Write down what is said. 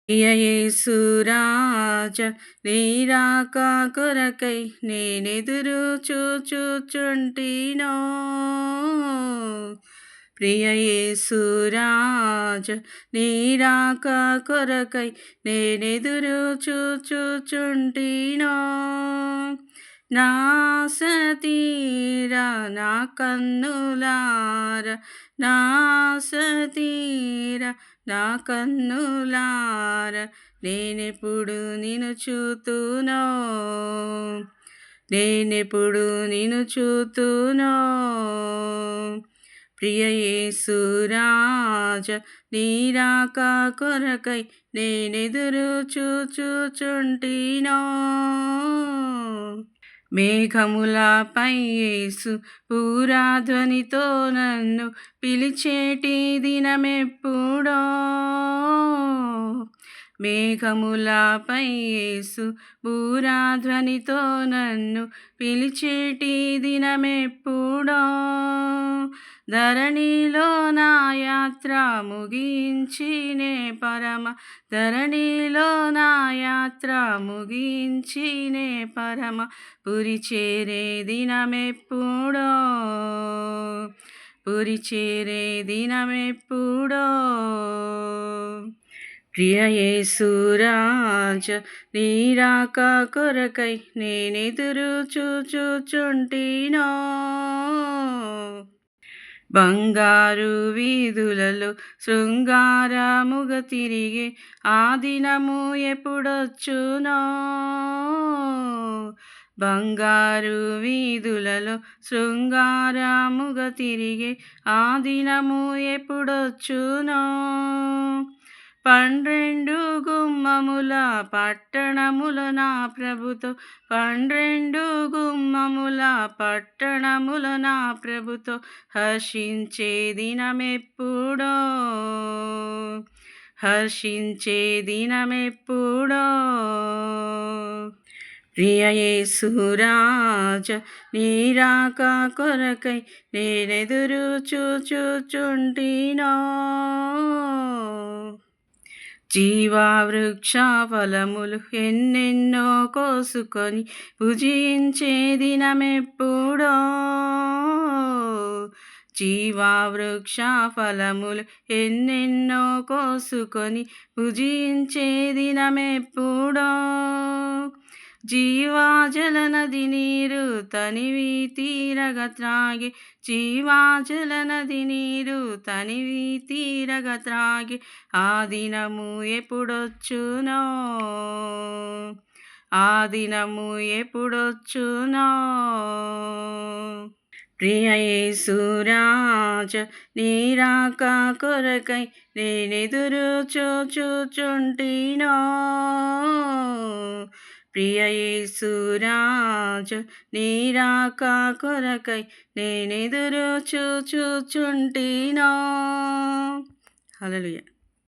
యేసురాజ నీరాక కొరకై నేనెదురు చూచుచుంటినో. ప్రియ యేసురాజ నీరాక కొరకై నేనెదురు చూచుచుంటినో. నా సతీరా నా కన్నులార, నా సతీరా నా కన్నులార నేనెప్పుడు నిన్ను చూతునో, నేనెప్పుడు నిన్ను చూతునో. ప్రియ యేసురాజ నీరాక కొరకై నేనెదురు చూచుచుంటినో. మేఘములపై యేసు పూరాధ్వనితో నన్ను పిలిచేటి దినమెప్పుడో. మేఘములపై యేసు పూరాధ్వనితో నన్ను పిలిచేటి దినమెప్పుడో. ధరణిలో నా యాత్ర ముగించినే పరమ, ధరణిలో నా యాత్ర ముగించినే పరమ పురి చేరే దినమెప్పుడో, పురి చేరే దినమెప్పుడో. ప్రియ యేసురాజ నీరాక కొరకై నేనెదురు చూచుచుంటినో. బంగారు వీధులలో శృంగారముగా తిరిగే ఆ దినము ఎప్పుడొచ్చునో. బంగారు వీధులలో శృంగారముగా తిరిగే ఆ దినము ఎప్పుడొచ్చునో. 12 గుమ్మముల పట్టణముల నా ప్రభుతో, 12 గుమ్మముల పట్టణముల నా ప్రభుతో హర్షించే దినమెప్పుడో, హర్షించే దినమెప్పుడో. ప్రియ యేసురాజ నీరాక కొరకై నేనెదురు చూచుచుంటినో. జీవవృక్ష ఫలములు ఎన్నెన్నో కోసుకొని భుజించే దినమెప్పుడో. జీవవృక్ష ఫలములు ఎన్నెన్నో కోసుకొని భుజించే దినమెప్పుడో. జీవజల నది నీరు తనివి తీరగ త్రాగి, జీవజల నది నీరు తనివి తీరగ త్రాగి ఆ దినము ఎప్పుడొచ్చునో, ఆ దినము ఎప్పుడొచ్చునో. ప్రియ యేసురాజ నీరాక కొరకై నేనెదురు చూచుచుంటినో. ప్రియ యేసురాజ నీరాక కొరకై నేనెదురు చూచుచుంటినో. హల్లెలూయా.